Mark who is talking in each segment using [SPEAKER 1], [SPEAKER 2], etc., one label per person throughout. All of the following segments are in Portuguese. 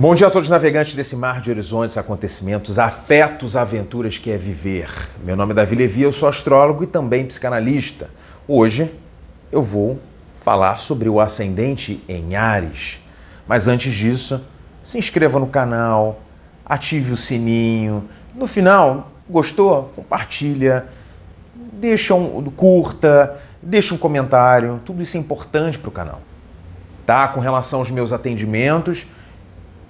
[SPEAKER 1] Bom dia a todos os navegantes desse mar de horizontes, acontecimentos, afetos, aventuras que é viver. Meu nome é Davi Levi, eu sou astrólogo e também psicanalista. Hoje eu vou falar sobre o ascendente em Áries. Mas antes disso, se inscreva no canal, ative o sininho. No final, gostou? Compartilha, curta, deixa um comentário. Tudo isso é importante para o canal. Tá? Com relação aos meus atendimentos,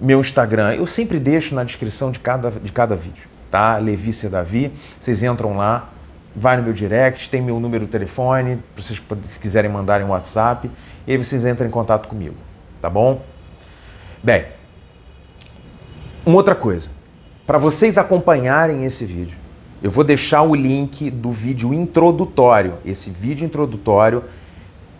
[SPEAKER 1] meu Instagram, eu sempre deixo na descrição de cada vídeo, tá? Levi C. Davi, vocês entram lá, vai no meu direct, tem meu número de telefone, se vocês quiserem mandarem um WhatsApp, e aí vocês entram em contato comigo, tá bom? Bem, uma outra coisa, para vocês acompanharem esse vídeo, eu vou deixar o link do vídeo introdutório. Esse vídeo introdutório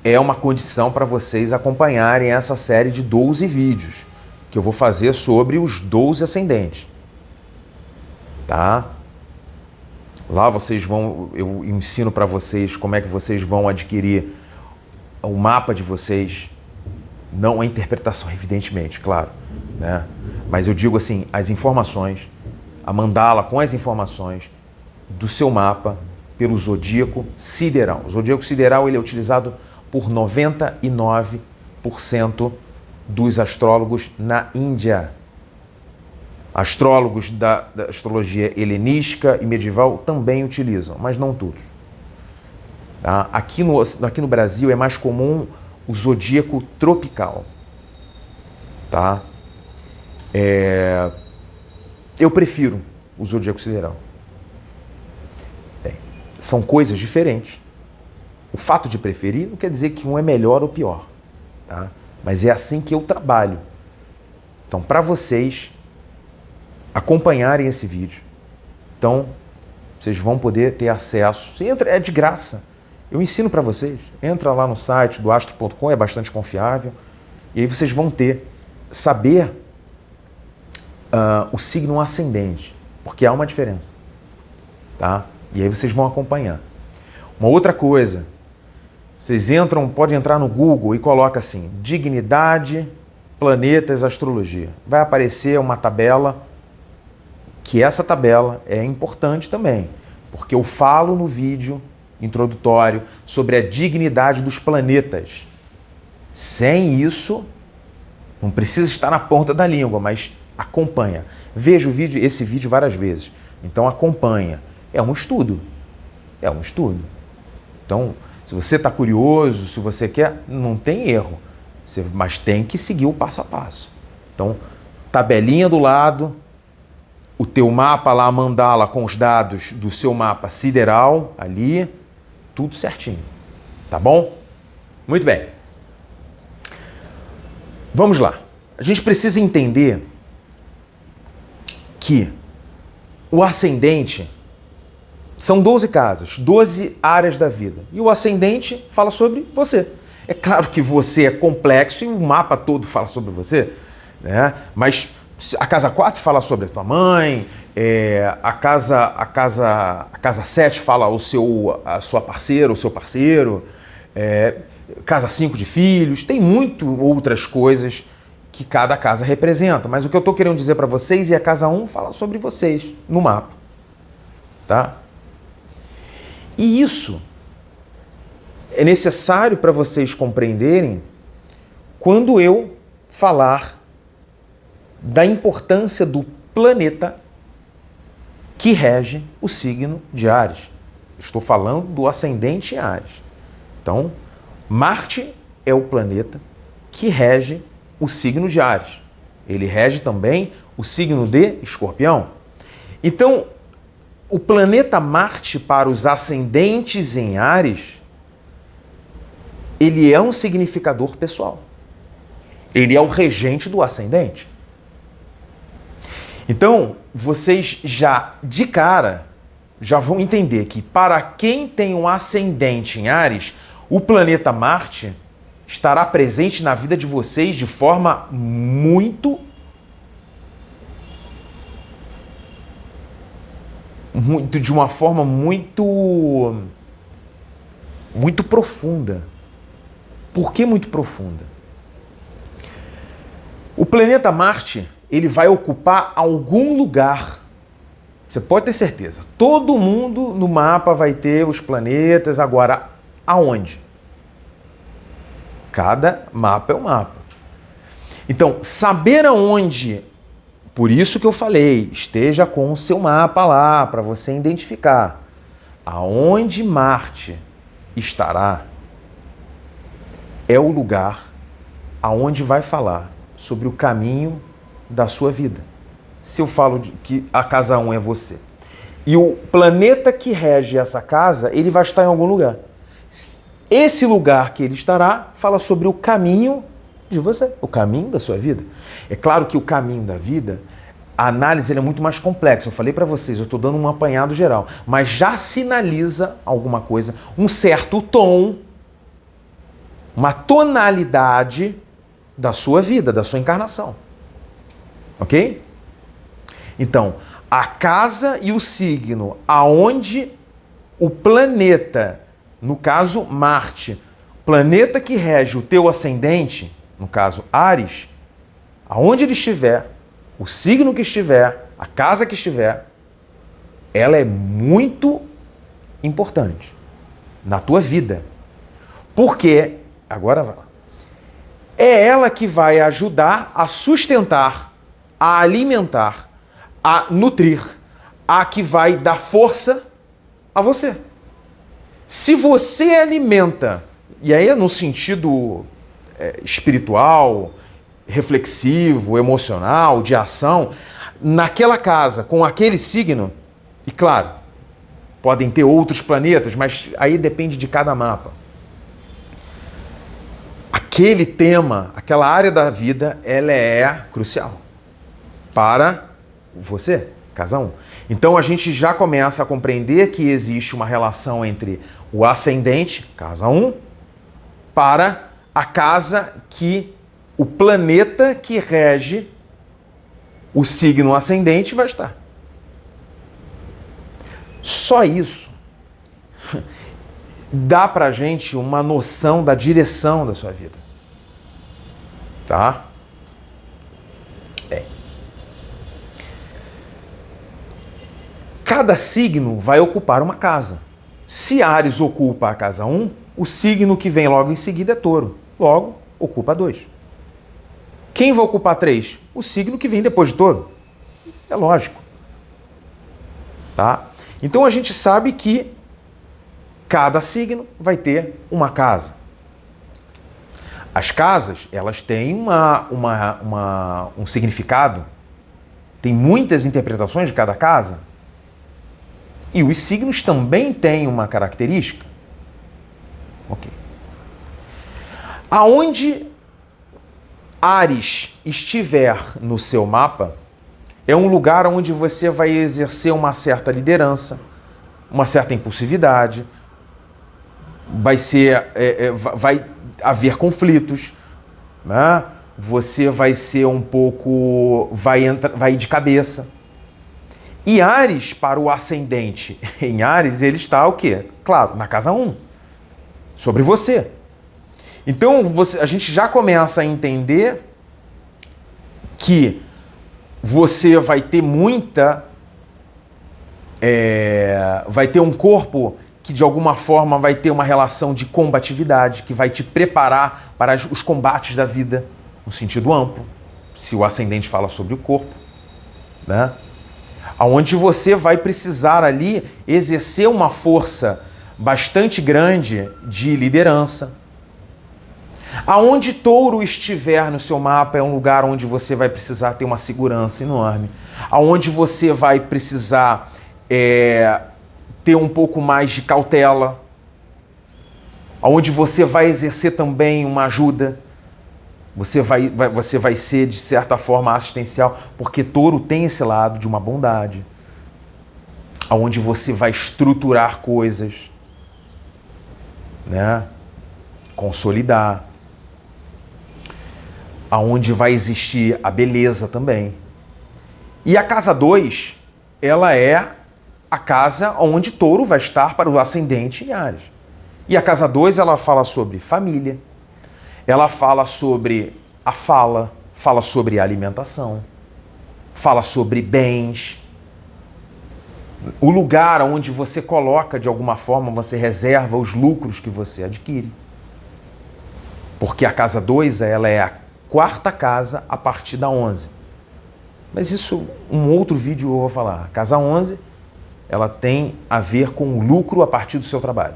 [SPEAKER 1] é uma condição para vocês acompanharem essa série de 12 vídeos, que eu vou fazer sobre os 12 ascendentes, tá? Lá eu ensino para vocês como é que vocês vão adquirir o mapa de vocês, não a interpretação, evidentemente, claro, né? Mas eu digo assim, as informações, a mandala com as informações do seu mapa pelo zodíaco sideral. O zodíaco sideral ele é utilizado por 99% dos astrólogos na Índia. Astrólogos da astrologia helenística e medieval também utilizam, mas não todos. Tá? Aqui no Brasil é mais comum o zodíaco tropical. Tá? Eu prefiro o zodíaco sideral. São coisas diferentes. O fato de preferir não quer dizer que um é melhor ou pior. Tá? Mas é assim que eu trabalho. Então, para vocês acompanharem esse vídeo, então, vocês vão poder ter acesso. É de graça. Eu ensino para vocês. Entra lá no site do astro.com, é bastante confiável. E aí vocês vão saber o signo ascendente, porque há uma diferença. Tá? E aí vocês vão acompanhar. Uma outra coisa, vocês podem entrar no Google e coloca assim, dignidade, planetas, astrologia. Vai aparecer uma tabela, que essa tabela é importante também, porque eu falo no vídeo introdutório sobre a dignidade dos planetas. Sem isso, não precisa estar na ponta da língua, mas acompanha. Veja esse vídeo várias vezes. Então acompanha. É um estudo. Então, se você está curioso, se você quer, não tem erro. Mas tem que seguir o passo a passo. Então, tabelinha do lado, o teu mapa lá, a mandala com os dados do seu mapa sideral, ali, tudo certinho. Tá bom? Muito bem. Vamos lá. A gente precisa entender que o ascendente são 12 casas, 12 áreas da vida. E o ascendente fala sobre você. É claro que você é complexo e o mapa todo fala sobre você, né? Mas a casa 4 fala sobre a tua mãe, a casa 7 fala a sua parceira, o seu parceiro, casa 5 de filhos, tem outras coisas que cada casa representa. Mas o que eu estou querendo dizer para vocês é a casa 1 fala sobre vocês no mapa, tá? E isso é necessário para vocês compreenderem quando eu falar da importância do planeta que rege o signo de Áries. Estou falando do ascendente em Áries. Então, Marte é o planeta que rege o signo de Áries. Ele rege também o signo de Escorpião. Então, o planeta Marte para os ascendentes em Áries, ele é um significador pessoal. Ele é o regente do ascendente. Então, vocês de cara, já vão entender que para quem tem um ascendente em Áries, o planeta Marte estará presente na vida de vocês de forma muito profunda. Por que muito profunda? O planeta Marte, ele vai ocupar algum lugar. Você pode ter certeza. Todo mundo no mapa vai ter os planetas. Agora, aonde? Cada mapa é um mapa. Então, saber aonde, por isso que eu falei, esteja com o seu mapa lá, para você identificar aonde Marte estará, é o lugar aonde vai falar sobre o caminho da sua vida. Se eu falo que a casa 1 é você, e o planeta que rege essa casa, ele vai estar em algum lugar. Esse lugar que ele estará fala sobre o caminho de você, o caminho da sua vida. É claro que o caminho da vida, a análise é muito mais complexa. Eu falei para vocês, eu estou dando um apanhado geral, mas já sinaliza alguma coisa, um certo tom, uma tonalidade da sua vida, da sua encarnação. Ok? Então, a casa e o signo aonde o planeta, no caso Marte, planeta que rege o teu ascendente, no caso Áries, aonde ele estiver, o signo que estiver, a casa que estiver, ela é muito importante na tua vida. Porque, agora vai lá, é ela que vai ajudar a sustentar, a alimentar, a nutrir, a que vai dar força a você. Se você alimenta, e aí é no sentido espiritual, reflexivo, emocional, de ação, naquela casa, com aquele signo, e claro, podem ter outros planetas, mas aí depende de cada mapa. Aquele tema, aquela área da vida, ela é crucial para você, casa 1. Então a gente já começa a compreender que existe uma relação entre o ascendente, casa 1, para a casa que o planeta que rege o signo ascendente vai estar. Só isso dá pra gente uma noção da direção da sua vida. Tá? Bem. Cada signo vai ocupar uma casa. Se Áries ocupa a casa 1, o signo que vem logo em seguida é Touro. Logo, ocupa 2. Quem vai ocupar 3? O signo que vem depois de Touro. É lógico. Tá? Então a gente sabe que cada signo vai ter uma casa. As casas, elas têm um significado. Tem muitas interpretações de cada casa. E os signos também têm uma característica. Ok. Aonde Áries estiver no seu mapa, é um lugar onde você vai exercer uma certa liderança, uma certa impulsividade, vai haver conflitos, né? Você vai ser um pouco, vai ir de cabeça. E Áries, para o ascendente em Áries, ele está o quê? Claro, na casa 1, sobre você. Então a gente já começa a entender que você vai ter vai ter um corpo que de alguma forma vai ter uma relação de combatividade, que vai te preparar para os combates da vida, no sentido amplo, se o ascendente fala sobre o corpo, né? Onde você vai precisar ali exercer uma força bastante grande de liderança. Aonde Touro estiver no seu mapa é um lugar onde você vai precisar ter uma segurança enorme. Aonde você vai precisar ter um pouco mais de cautela. Aonde você vai exercer também uma ajuda. Você vai ser, de certa forma, assistencial, porque Touro tem esse lado de uma bondade. Aonde você vai estruturar coisas, né? Consolidar. Aonde vai existir a beleza também. E a casa 2, ela é a casa onde Touro vai estar para o ascendente em Áries. E a casa 2, ela fala sobre família, ela fala sobre a fala sobre a alimentação, fala sobre bens. O lugar onde você coloca, de alguma forma, você reserva os lucros que você adquire. Porque a casa 2, ela é a quarta casa a partir da 11. Mas isso, um outro vídeo eu vou falar. A casa 11, ela tem a ver com o lucro a partir do seu trabalho.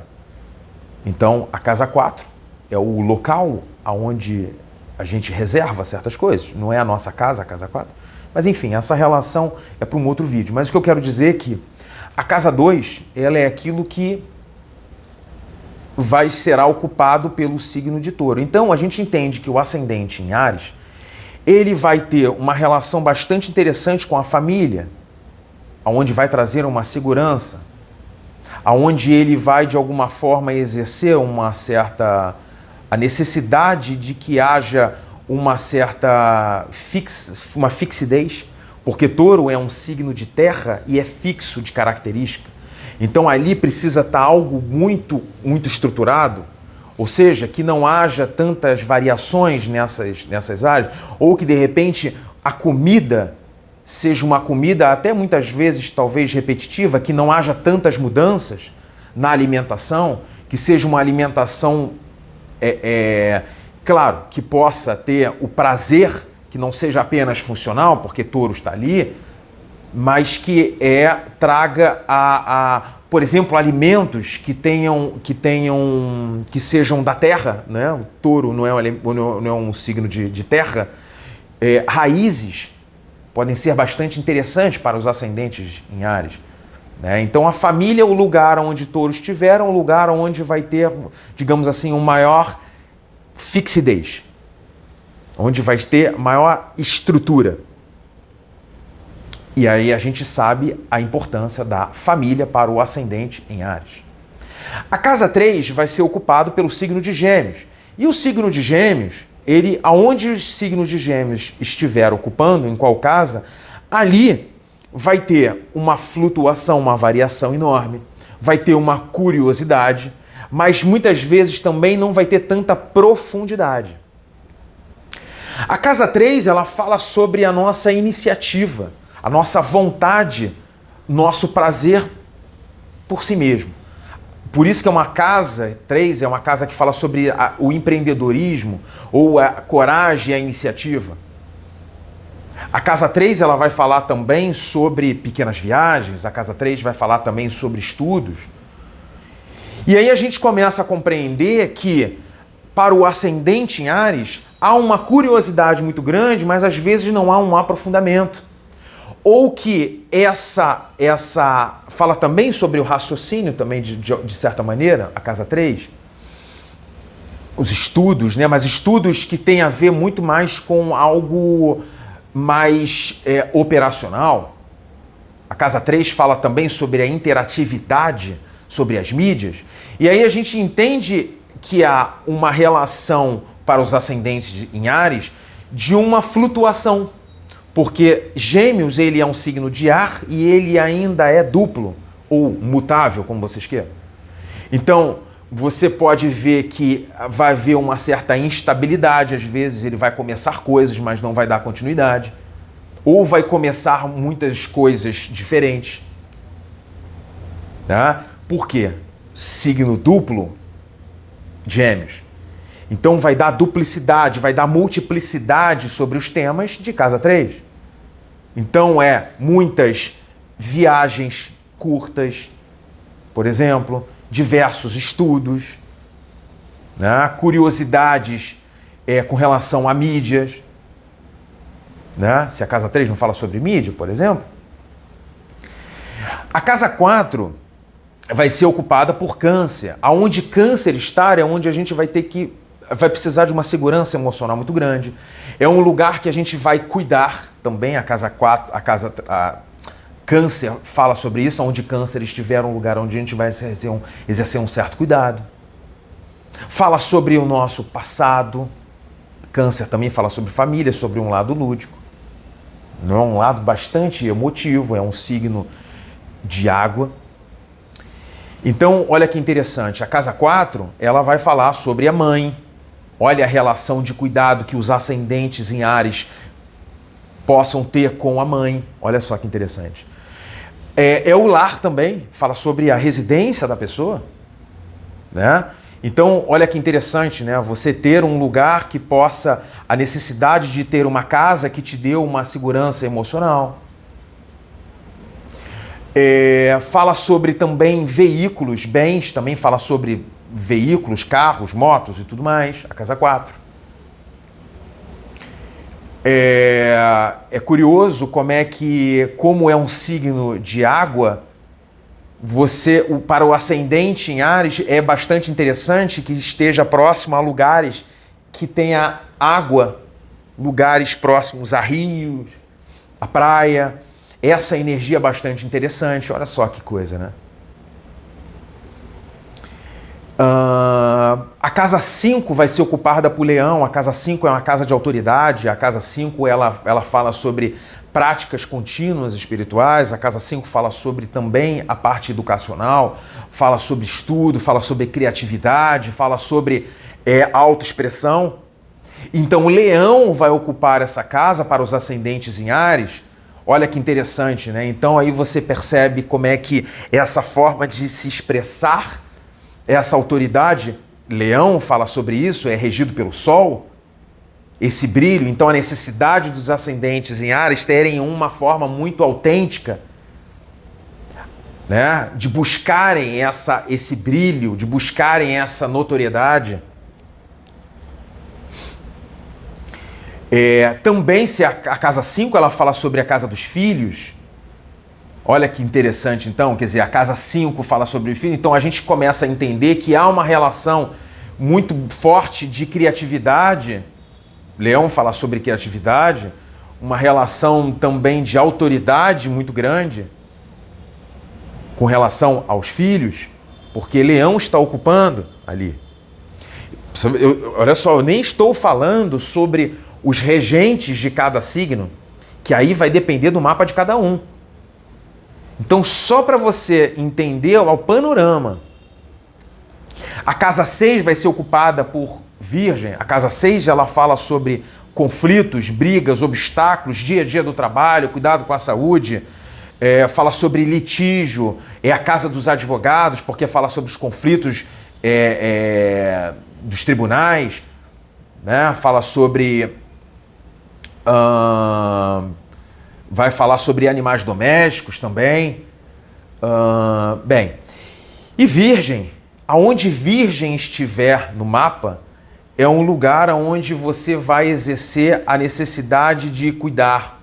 [SPEAKER 1] Então, a casa 4 é o local onde a gente reserva certas coisas. Não é a nossa casa, a casa 4. Mas, enfim, essa relação é para um outro vídeo. Mas o que eu quero dizer é que a casa 2, ela é aquilo que será ocupado pelo signo de Touro. Então, a gente entende que o ascendente em Áries, ele vai ter uma relação bastante interessante com a família, onde vai trazer uma segurança, onde ele vai, de alguma forma, exercer a necessidade de que haja uma certa uma fixidez, porque Touro é um signo de terra e é fixo de característica. Então ali precisa estar algo muito, muito estruturado, ou seja, que não haja tantas variações nessas áreas, ou que de repente a comida seja uma comida até muitas vezes talvez repetitiva, que não haja tantas mudanças na alimentação, que seja uma alimentação, claro, que possa ter o prazer, que não seja apenas funcional, porque Touro está ali, mas que traga por exemplo, alimentos que sejam da terra, né? O Touro não é um signo de terra. Raízes podem ser bastante interessantes para os ascendentes em Áries, né? Então a família é o lugar onde Touro estiver, é um lugar onde vai ter, digamos assim, uma maior fixidez, onde vai ter maior estrutura. E aí a gente sabe a importância da família para o ascendente em Áries. A casa 3 vai ser ocupado pelo signo de Gêmeos. E o signo de Gêmeos, aonde os signos de Gêmeos estiver ocupando, em qual casa, ali vai ter uma flutuação, uma variação enorme, vai ter uma curiosidade, mas muitas vezes também não vai ter tanta profundidade. A casa 3, ela fala sobre a nossa iniciativa, a nossa vontade, nosso prazer por si mesmo. Por isso que uma casa 3 é uma casa que fala sobre o empreendedorismo ou a coragem e a iniciativa. A casa 3 ela vai falar também sobre pequenas viagens, a casa 3 vai falar também sobre estudos. E aí a gente começa a compreender que para o ascendente em Áries há uma curiosidade muito grande, mas às vezes não há um aprofundamento. Ou que essa fala também sobre o raciocínio, também de certa maneira, a casa 3, os estudos, né? Mas estudos que têm a ver muito mais com algo mais operacional. A casa 3 fala também sobre a interatividade, sobre as mídias. E aí a gente entende que há uma relação para os ascendentes em Áries de uma flutuação. Porque Gêmeos, ele é um signo de ar e ele ainda é duplo, ou mutável, como vocês queiram. Então, você pode ver que vai haver uma certa instabilidade, às vezes ele vai começar coisas, mas não vai dar continuidade. Ou vai começar muitas coisas diferentes. Tá? Por quê? Signo duplo, Gêmeos. Então vai dar duplicidade, vai dar multiplicidade sobre os temas de casa 3. Então muitas viagens curtas, por exemplo, diversos estudos, né? Curiosidades com relação a mídias. Né? Se a casa 3 não fala sobre mídia, por exemplo. A casa 4 vai ser ocupada por Câncer. Aonde Câncer estar é onde a gente vai precisar de uma segurança emocional muito grande. É um lugar que a gente vai cuidar também. A casa 4, Câncer fala sobre isso, onde Câncer estiver, um lugar onde a gente vai exercer um certo cuidado. Fala sobre o nosso passado. Câncer também fala sobre família, sobre um lado lúdico. Não é um lado bastante emotivo, é um signo de água. Então, olha que interessante, a casa 4, ela vai falar sobre a mãe. Olha a relação de cuidado que os ascendentes em Áries possam ter com a mãe. Olha só que interessante. É o lar também, fala sobre a residência da pessoa, né? Então, olha que interessante, né? Você ter um lugar que possa, a necessidade de ter uma casa que te dê uma segurança emocional. Fala sobre também veículos, bens, também fala sobre veículos, carros, motos e tudo mais, a casa 4. É curioso como é um signo de água, para o ascendente em Áries, é bastante interessante que esteja próximo a lugares que tenha água, lugares próximos a rios, a praia. Essa energia é bastante interessante, olha só que coisa, né? A casa 5 vai ser ocupada por Leão. A casa 5 é uma casa de autoridade. A casa 5 ela fala sobre práticas contínuas espirituais. A casa 5 fala sobre também a parte educacional, fala sobre estudo, fala sobre criatividade, fala sobre autoexpressão. Então o Leão vai ocupar essa casa para os ascendentes em Áries. Olha que interessante, né? Então aí você percebe como é que essa forma de se expressar, essa autoridade, Leão fala sobre isso, é regido pelo Sol, esse brilho. Então a necessidade dos ascendentes em Áries terem uma forma muito autêntica, né? De buscarem esse brilho, de buscarem essa notoriedade. Também se a casa 5 ela fala sobre a casa dos filhos. Olha que interessante, então, quer dizer, a casa 5 fala sobre o filho, então a gente começa a entender que há uma relação muito forte de criatividade. Leão fala sobre criatividade, uma relação também de autoridade muito grande com relação aos filhos, porque Leão está ocupando ali. Olha só, eu nem estou falando sobre os regentes de cada signo, que aí vai depender do mapa de cada um. Então, só para você entender o panorama, a casa 6 vai ser ocupada por Virgem. A casa 6 ela fala sobre conflitos, brigas, obstáculos, dia a dia do trabalho, cuidado com a saúde, fala sobre litígio, é a casa dos advogados, porque fala sobre os conflitos dos tribunais, né? Fala sobre... vai falar sobre animais domésticos também. Bem, e Virgem, aonde Virgem estiver no mapa, é um lugar onde você vai exercer a necessidade de cuidar,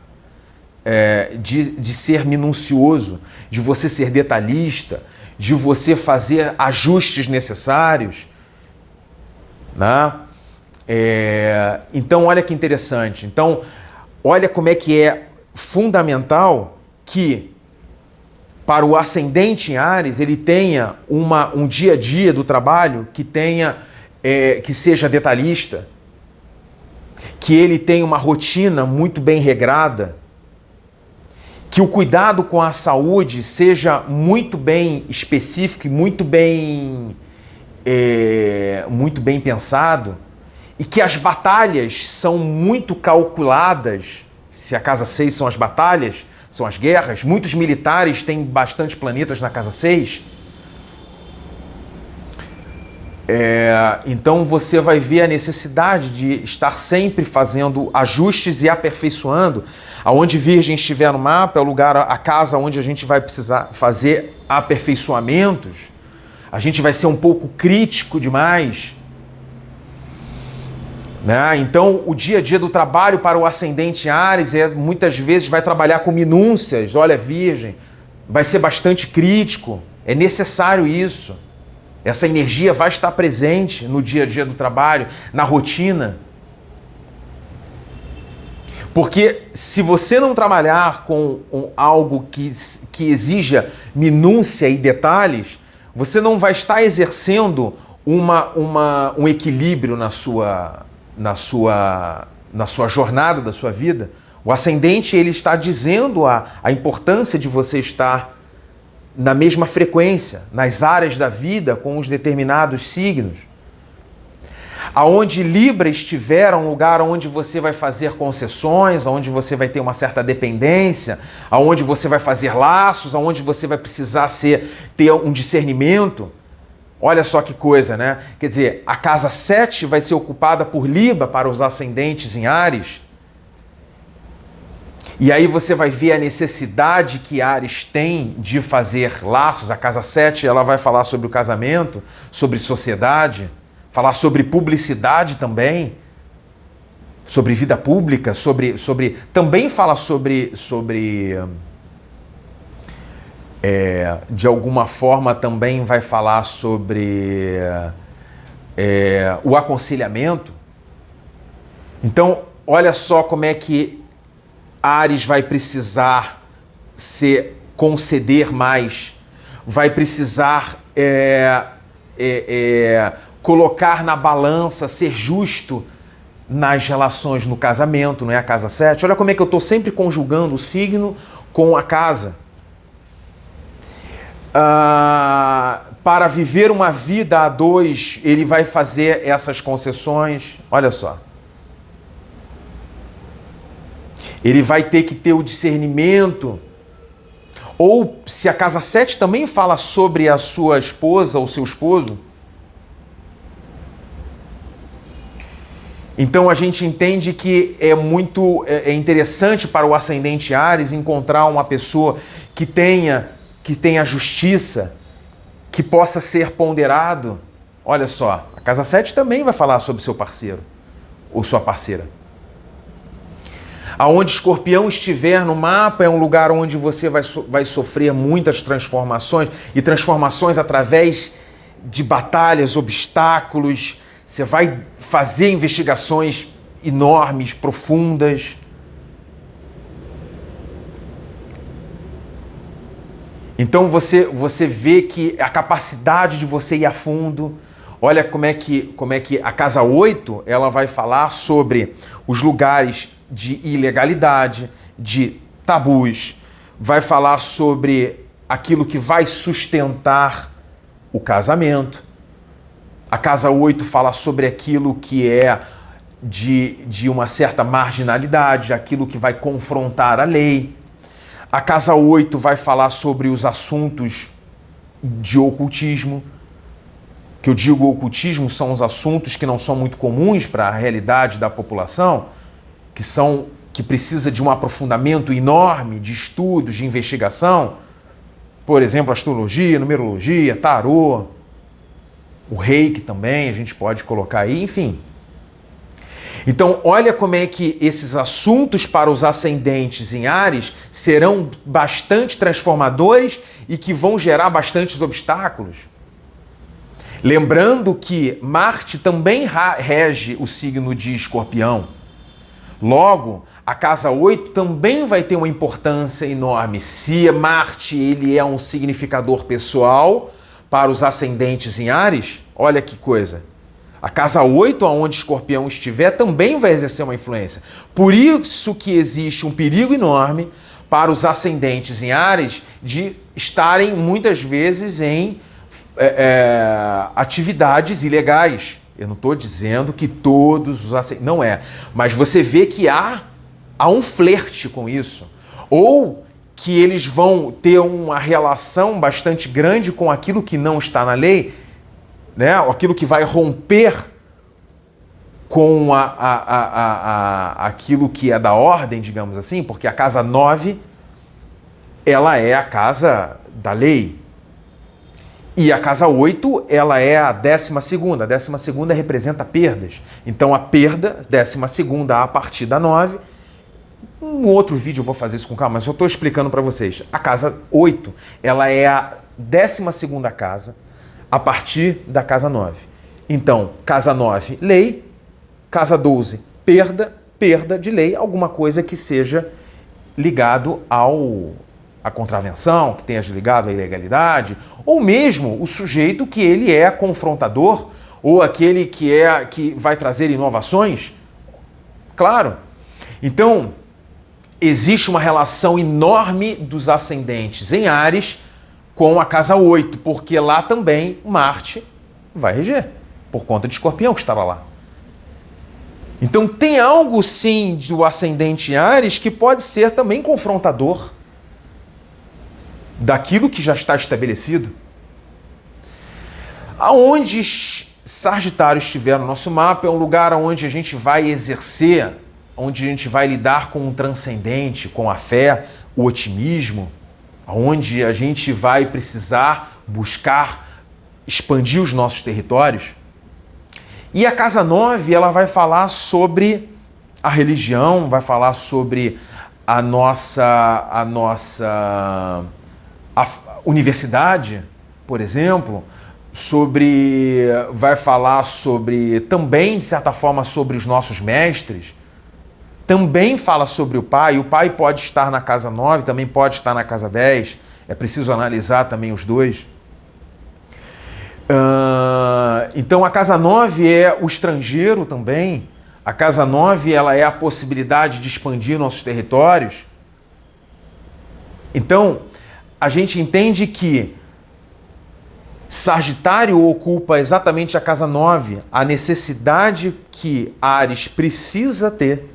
[SPEAKER 1] de ser minucioso, de você ser detalhista, de você fazer ajustes necessários, né? Então, olha que interessante. Então, olha como é que é fundamental que, para o ascendente em Áries, ele tenha um dia a dia do trabalho que seja detalhista, que ele tenha uma rotina muito bem regrada, que o cuidado com a saúde seja muito bem específico e muito bem pensado, e que as batalhas são muito calculadas. Se a casa 6 são as batalhas, são as guerras, muitos militares têm bastante planetas na casa 6. Então você vai ver a necessidade de estar sempre fazendo ajustes e aperfeiçoando. Aonde Virgem estiver no mapa é o lugar, a casa onde a gente vai precisar fazer aperfeiçoamentos. A gente vai ser um pouco crítico demais, né? Então, o dia a dia do trabalho para o ascendente Áries muitas vezes vai trabalhar com minúcias. Olha, Virgem, vai ser bastante crítico. É necessário isso. Essa energia vai estar presente no dia a dia do trabalho, na rotina. Porque se você não trabalhar com algo que exija minúcia e detalhes, você não vai estar exercendo um equilíbrio na sua jornada da sua vida. O ascendente ele está dizendo a importância de você estar na mesma frequência, nas áreas da vida com os determinados signos. Aonde Libra estiver, é um lugar onde você vai fazer concessões, onde você vai ter uma certa dependência, aonde você vai fazer laços, aonde você vai precisar ter um discernimento. Olha só que coisa, né? Quer dizer, a casa 7 vai ser ocupada por Libra para os ascendentes em Áries. E aí você vai ver a necessidade que Áries tem de fazer laços. A casa 7, ela vai falar sobre o casamento, sobre sociedade, falar sobre publicidade também, sobre vida pública, também fala sobre de alguma forma também vai falar sobre o aconselhamento. Então, olha só como é que Áries vai precisar conceder mais, vai precisar colocar na balança, ser justo nas relações no casamento, não é a casa 7? Olha como é que eu estou sempre conjugando o signo com a casa. Para viver uma vida a dois, ele vai fazer essas concessões. Olha só. Ele vai ter que ter o discernimento. Ou se a casa 7 também fala sobre a sua esposa ou seu esposo, então a gente entende que é interessante para o ascendente Áries encontrar uma pessoa que tenha justiça, que possa ser ponderado. Olha só, a casa 7 também vai falar sobre seu parceiro ou sua parceira. Aonde Escorpião estiver no mapa é um lugar onde você vai sofrer muitas transformações, e transformações através de batalhas, obstáculos. Você vai fazer investigações enormes, profundas. Então você vê que a capacidade de você ir a fundo. Olha como é que a casa 8 ela vai falar sobre os lugares de ilegalidade, de tabus, vai falar sobre aquilo que vai sustentar o casamento. A casa 8 fala sobre aquilo que é de uma certa marginalidade, aquilo que vai confrontar a lei. A casa 8 vai falar sobre os assuntos de ocultismo. Que eu digo ocultismo são os assuntos que não são muito comuns para a realidade da população, que precisa de um aprofundamento enorme de estudos, de investigação. Por exemplo, astrologia, numerologia, tarô, o reiki também, a gente pode colocar aí, enfim. Então, olha como é que esses assuntos para os ascendentes em Áries serão bastante transformadores e que vão gerar bastantes obstáculos. Lembrando que Marte também rege o signo de Escorpião. Logo, a casa 8 também vai ter uma importância enorme. Se Marte ele é um significador pessoal para os ascendentes em Áries, olha que coisa. A casa 8, onde Escorpião estiver, também vai exercer uma influência. Por isso que existe um perigo enorme para os ascendentes em Áries de estarem muitas vezes em atividades ilegais. Eu não estou dizendo que todos os ascendentes... Não é. Mas você vê que há um flerte com isso. Ou que eles vão ter uma relação bastante grande com aquilo que não está na lei, né? Aquilo que vai romper com aquilo que é da ordem, digamos assim, porque a casa 9 ela é a casa da lei. E a casa 8, ela é a 12ª. A 12ª representa perdas. Então a perda, 12ª a partir da 9. Um outro vídeo eu vou fazer isso com calma, mas eu estou explicando para vocês. A casa 8, ela é a 12ª casa a partir da casa 9. Então, casa 9, lei. Casa 12, perda de lei. Alguma coisa que seja ligado a contravenção, que tenha ligado à ilegalidade, ou mesmo o sujeito que ele é confrontador, ou aquele que vai trazer inovações. Claro. Então, existe uma relação enorme dos ascendentes em Áries com a casa 8, porque lá também Marte vai reger, por conta de Escorpião que estava lá. Então tem algo sim do ascendente em Áries que pode ser também confrontador daquilo que já está estabelecido. Aonde Sagitário estiver no nosso mapa é um lugar onde a gente vai exercer, onde a gente vai lidar com o transcendente, com a fé, o otimismo, onde a gente vai precisar buscar expandir os nossos territórios. E a casa 9, ela vai falar sobre a religião, vai falar sobre a universidade, por exemplo, vai falar sobre, também, de certa forma, sobre os nossos mestres, também fala sobre o pai pode estar na casa 9, também pode estar na casa 10, é preciso analisar também os dois. Então a casa 9 é o estrangeiro também, a casa 9 ela é a possibilidade de expandir nossos territórios. Então a gente entende que Sagitário ocupa exatamente a casa 9, a necessidade que Áries precisa ter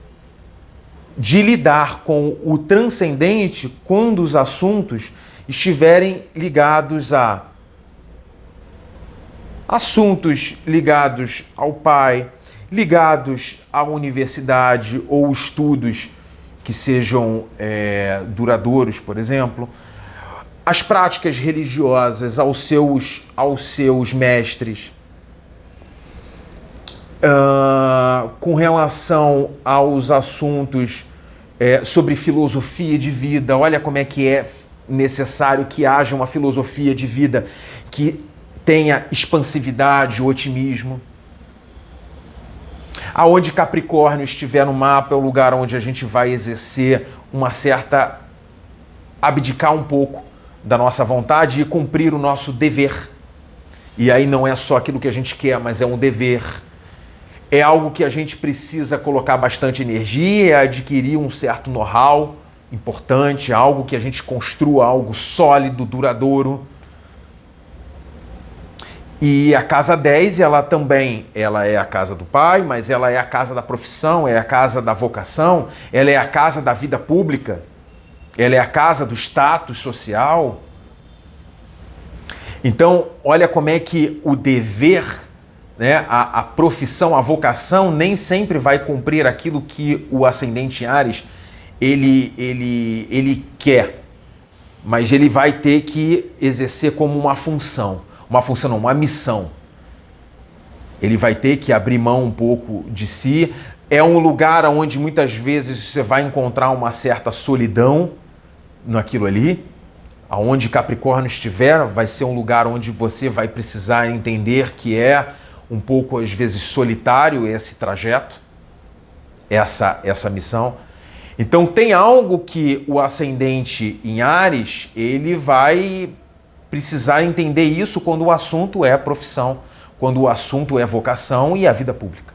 [SPEAKER 1] de lidar com o transcendente quando os assuntos estiverem ligados a assuntos ligados ao pai, ligados à universidade ou estudos que sejam duradouros, por exemplo, as práticas religiosas aos seus mestres, com relação aos assuntos sobre filosofia de vida. Olha como é que é necessário que haja uma filosofia de vida que tenha expansividade, otimismo. Aonde Capricórnio estiver no mapa é o lugar onde a gente vai exercer uma certa... abdicar um pouco da nossa vontade e cumprir o nosso dever. E aí não é só aquilo que a gente quer, mas é um dever. É algo que a gente precisa colocar bastante energia, adquirir um certo know-how importante, algo que a gente construa, algo sólido, duradouro. E a casa 10, ela é a casa do pai, mas ela é a casa da profissão, é a casa da vocação, ela é a casa da vida pública, ela é a casa do status social. Então, olha como é que o dever, né, a profissão, a vocação, nem sempre vai cumprir aquilo que o ascendente em Áries ele quer, mas ele vai ter que exercer como uma função. Uma função não, uma missão. Ele vai ter que abrir mão um pouco de si. É um lugar onde muitas vezes você vai encontrar uma certa solidão naquilo ali. Aonde Capricórnio estiver, vai ser um lugar onde você vai precisar entender que é um pouco, às vezes, solitário esse trajeto, essa missão. Então tem algo que o ascendente em Áries, ele vai precisar entender isso quando o assunto é profissão, quando o assunto é vocação e a vida pública.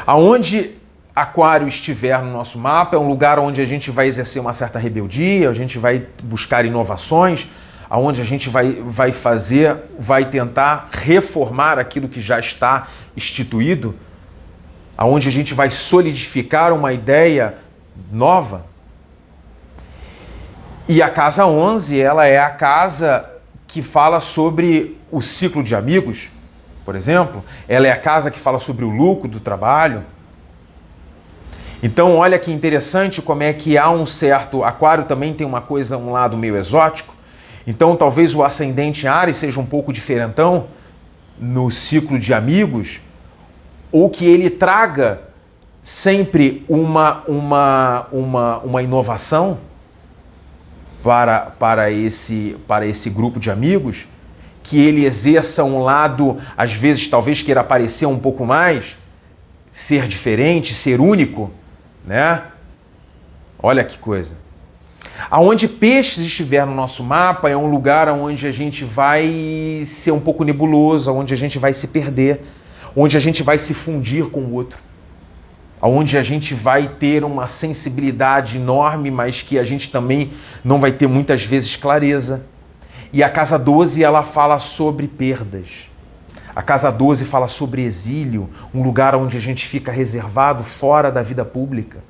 [SPEAKER 1] Aonde Aquário estiver no nosso mapa é um lugar onde a gente vai exercer uma certa rebeldia, a gente vai buscar inovações, aonde a gente vai tentar reformar aquilo que já está instituído, aonde a gente vai solidificar uma ideia nova. E a casa 11, ela é a casa que fala sobre o ciclo de amigos, por exemplo. Ela é a casa que fala sobre o lucro do trabalho. Então, olha que interessante como é que há um certo... Aquário também tem um lado meio exótico. Então, talvez o ascendente em Áries seja um pouco diferentão no ciclo de amigos, ou que ele traga sempre uma inovação para esse grupo de amigos, que ele exerça um lado, às vezes talvez queira aparecer um pouco mais, ser diferente, ser único, né? Olha que coisa. Aonde Peixes estiver no nosso mapa é um lugar onde a gente vai ser um pouco nebuloso, onde a gente vai se perder, onde a gente vai se fundir com o outro, onde a gente vai ter uma sensibilidade enorme, mas que a gente também não vai ter muitas vezes clareza. E a casa 12, ela fala sobre perdas. A casa 12 fala sobre exílio, um lugar onde a gente fica reservado fora da vida pública.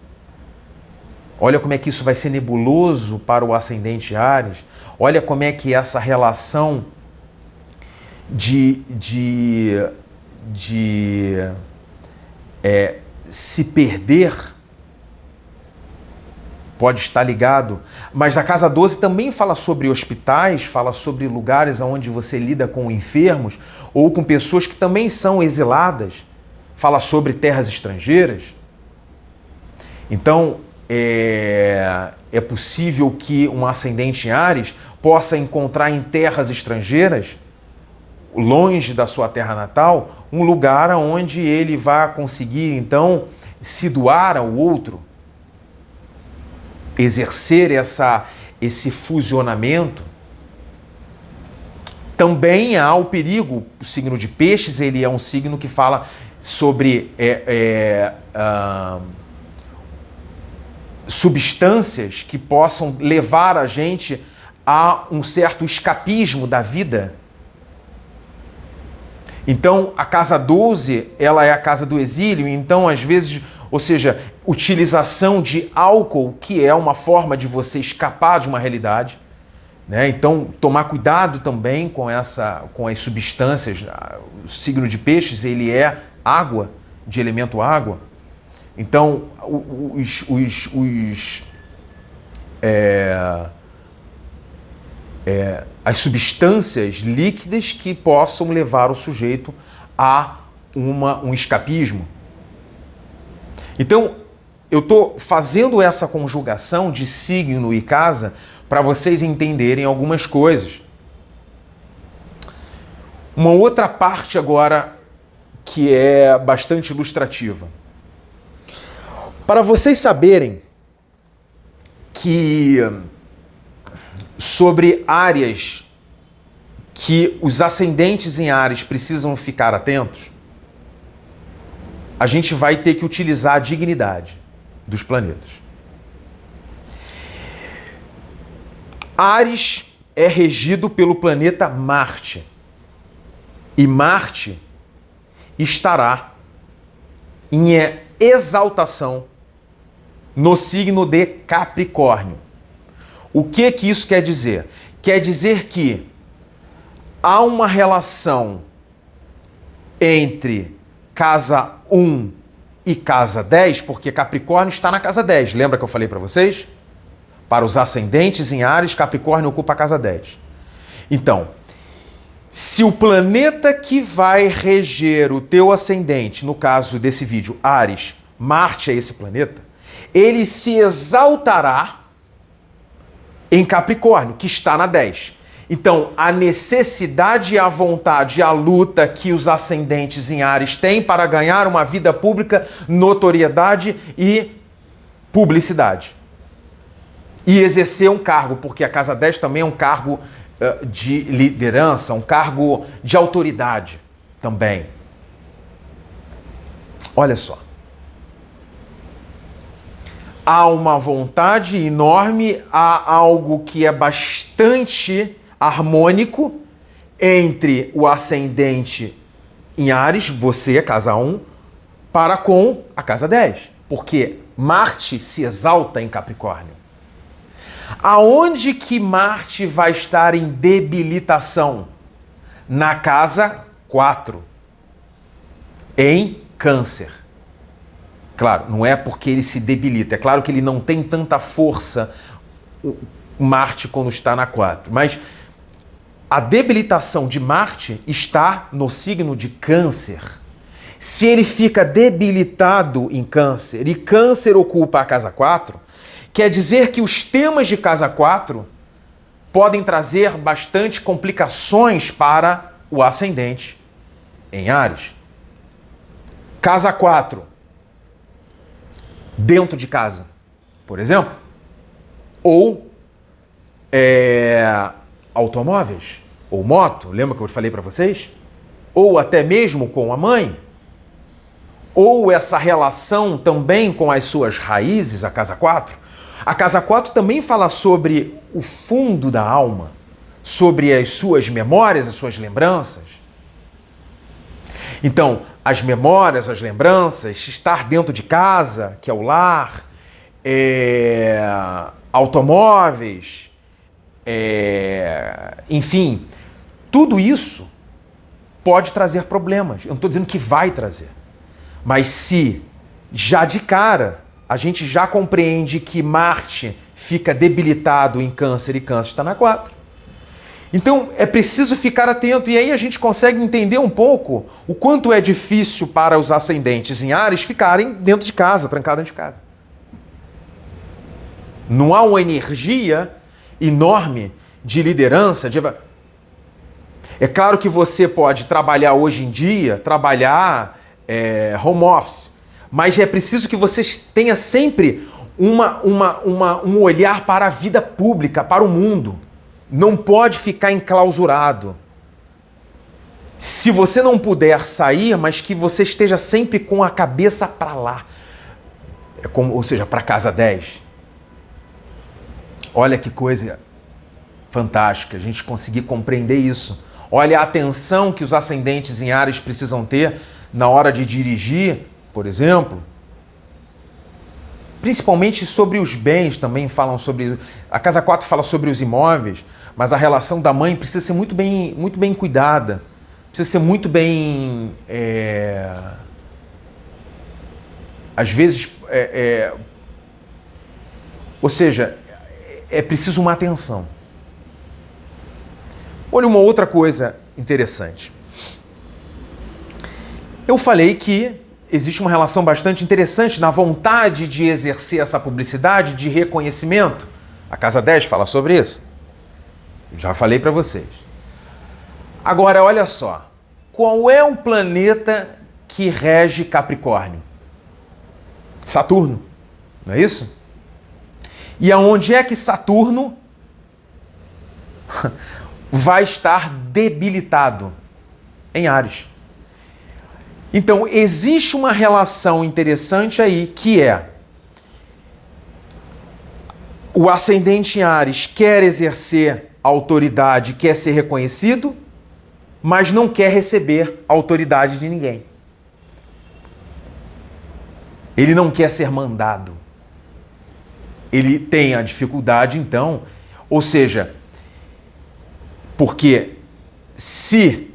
[SPEAKER 1] Olha como é que isso vai ser nebuloso para o ascendente Áries. Olha como é que essa relação de se perder pode estar ligado. Mas a casa 12 também fala sobre hospitais, fala sobre lugares onde você lida com enfermos ou com pessoas que também são exiladas. Fala sobre terras estrangeiras. Então, é possível que um ascendente em Áries possa encontrar em terras estrangeiras, longe da sua terra natal, um lugar onde ele vai conseguir, então, se doar ao outro, exercer esse fusionamento. Também há o perigo. O signo de Peixes, ele é um signo que fala sobre substâncias que possam levar a gente a um certo escapismo da vida. Então, a casa 12, ela é a casa do exílio, então, às vezes, ou seja, utilização de álcool, que é uma forma de você escapar de uma realidade, né? Então, tomar cuidado também com as substâncias. O signo de Peixes, ele é água, de elemento água. Então, as substâncias líquidas que possam levar o sujeito a um escapismo. Então, eu estou fazendo essa conjugação de signo e casa para vocês entenderem algumas coisas. Uma outra parte agora que é bastante ilustrativa. Para vocês saberem que sobre áreas que os ascendentes em Áries precisam ficar atentos, a gente vai ter que utilizar a dignidade dos planetas. Áries é regido pelo planeta Marte. E Marte estará em exaltação no signo de Capricórnio. O que isso quer dizer? Quer dizer que há uma relação entre casa 1 e casa 10, porque Capricórnio está na casa 10. Lembra que eu falei para vocês? Para os ascendentes em Áries, Capricórnio ocupa a casa 10. Então, se o planeta que vai reger o teu ascendente, no caso desse vídeo, Áries, Marte é esse planeta, ele se exaltará em Capricórnio, que está na 10. Então, a necessidade, a vontade, a luta que os ascendentes em Áries têm para ganhar uma vida pública, notoriedade e publicidade. E exercer um cargo, porque a casa 10 também é um cargo de liderança, um cargo de autoridade também. Olha só. Há uma vontade enorme, há algo que é bastante harmônico entre o ascendente em Áries, você, casa 1, para com a casa 10. Porque Marte se exalta em Capricórnio. Aonde que Marte vai estar em debilitação? Na casa 4, em Câncer. Claro, não é porque ele se debilita, é claro que ele não tem tanta força, Marte, quando está na 4, mas a debilitação de Marte está no signo de Câncer. Se ele fica debilitado em Câncer e Câncer ocupa a casa 4, quer dizer que os temas de casa 4 podem trazer bastante complicações para o ascendente em Áries. Casa 4, dentro de casa, por exemplo, ou automóveis, ou moto, lembra que eu falei para vocês? Ou até mesmo com a mãe, ou essa relação também com as suas raízes, a casa 4. A casa 4 também fala sobre o fundo da alma, sobre as suas memórias, as suas lembranças. Então, as memórias, as lembranças, estar dentro de casa, que é o lar, automóveis, enfim, tudo isso pode trazer problemas. Eu não estou dizendo que vai trazer. Mas se já de cara a gente já compreende que Marte fica debilitado em Câncer e Câncer está na 4. Então é preciso ficar atento, e aí a gente consegue entender um pouco o quanto é difícil para os ascendentes em Áries ficarem dentro de casa, trancados dentro de casa. Não há uma energia enorme de liderança. É claro que você pode trabalhar hoje em dia, home office, mas é preciso que você tenha sempre um olhar para a vida pública, para o mundo. Não pode ficar enclausurado. Se você não puder sair, mas que você esteja sempre com a cabeça para lá, ou seja, para casa 10. Olha que coisa fantástica a gente conseguir compreender isso. Olha a atenção que os ascendentes em Áries precisam ter na hora de dirigir, por exemplo. Principalmente sobre os bens, também falam sobre... A casa 4 fala sobre os imóveis, mas a relação da mãe precisa ser muito bem cuidada. Precisa ser muito bem... Às vezes... Ou seja, é preciso uma atenção. Olha uma outra coisa interessante. Eu falei que existe uma relação bastante interessante na vontade de exercer essa publicidade de reconhecimento. A casa 10 fala sobre isso. Já falei para vocês. Agora, olha só. Qual é o planeta que rege Capricórnio? Saturno. Não é isso? E aonde é que Saturno vai estar debilitado? Em Áries. Então, existe uma relação interessante aí, que é o ascendente em Áries quer exercer autoridade, quer ser reconhecido, mas não quer receber autoridade de ninguém. Ele não quer ser mandado. Ele tem a dificuldade, então, ou seja, porque se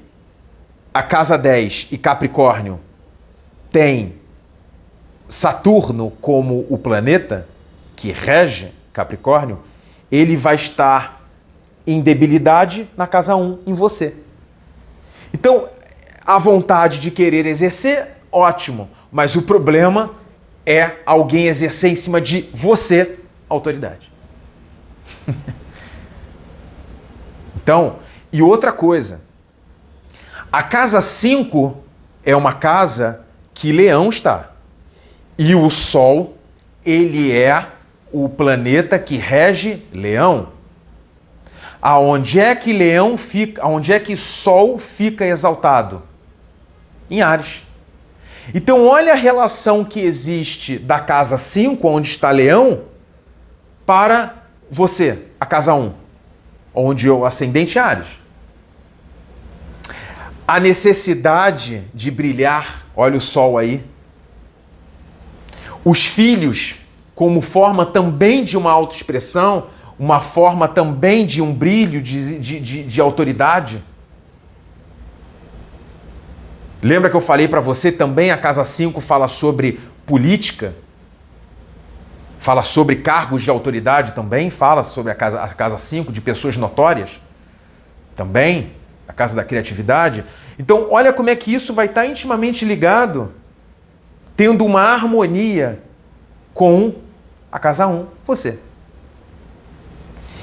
[SPEAKER 1] a casa 10 e Capricórnio tem Saturno como o planeta que rege Capricórnio, ele vai estar em debilidade na casa 1, em você. Então, a vontade de querer exercer, ótimo, mas o problema é alguém exercer em cima de você autoridade. Então, e outra coisa, a casa 5 é uma casa que Leão está. E o Sol, ele é o planeta que rege Leão. Aonde é que Leão fica, aonde é que Sol fica exaltado? Em Áries. Então, olha a relação que existe da casa 5, onde está Leão, para você, a casa 1, onde o ascendente é Áries. A necessidade de brilhar, olha o Sol aí. Os filhos, como forma também de uma autoexpressão, uma forma também de um brilho, de autoridade. Lembra que eu falei para você também, a casa 5 fala sobre política? Fala sobre cargos de autoridade também? Fala sobre a casa 5 de pessoas notórias? Também? A casa da criatividade. Então, olha como é que isso vai estar intimamente ligado, tendo uma harmonia com a casa 1, você.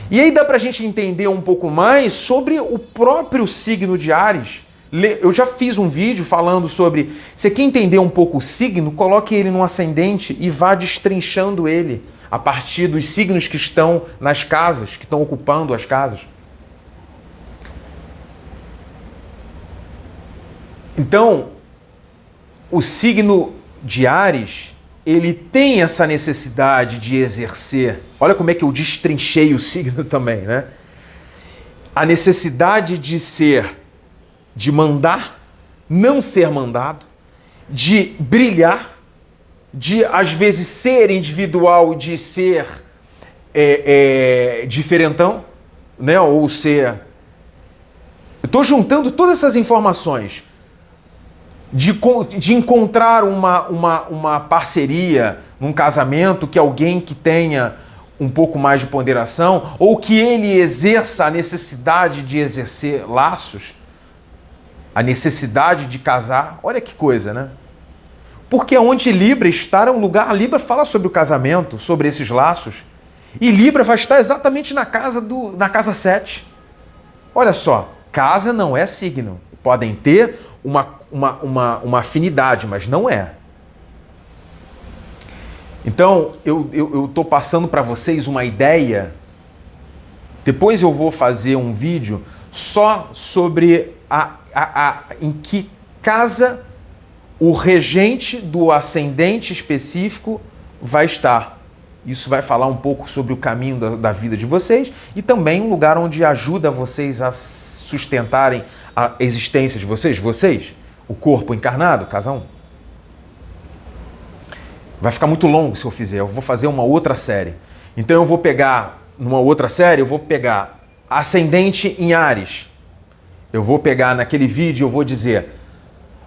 [SPEAKER 1] E aí dá pra gente entender um pouco mais sobre o próprio signo de Áries. Eu já fiz um vídeo falando sobre... Você quer entender um pouco o signo? Coloque ele no ascendente e vá destrinchando ele a partir dos signos que estão nas casas, que estão ocupando as casas. Então, o signo de Áries, ele tem essa necessidade de exercer. Olha como é que eu destrinchei o signo também, né? A necessidade de ser, de mandar, não ser mandado, de brilhar, de às vezes ser individual, de ser diferentão, né? Ou ser... Eu estou juntando todas essas informações de encontrar uma parceria num casamento, que alguém que tenha um pouco mais de ponderação, ou que ele exerça a necessidade de exercer laços, a necessidade de casar. Olha que coisa, né? Porque onde Libra está é um lugar... Libra fala sobre o casamento, sobre esses laços, e Libra vai estar exatamente na casa 7. Olha só, casa não é signo. Podem ter uma afinidade, mas não é. Então, eu estou passando para vocês uma ideia. Depois eu vou fazer um vídeo só sobre em que casa o regente do ascendente específico vai estar. Isso vai falar um pouco sobre o caminho da vida de vocês e também um lugar onde ajuda vocês a sustentarem a existência de vocês, o corpo encarnado, casa 1. Vai ficar muito longo se eu fizer, eu vou fazer uma outra série. Então eu vou pegar, numa outra série, eu vou pegar ascendente em Áries. Eu vou pegar naquele vídeo, eu vou dizer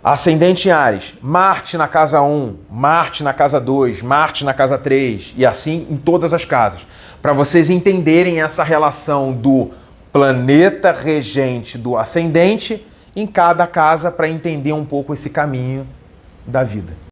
[SPEAKER 1] ascendente em Áries, Marte na casa 1, Marte na casa 2, Marte na casa 3 e assim em todas as casas. Para vocês entenderem essa relação do planeta regente do ascendente em cada casa, para entender um pouco esse caminho da vida.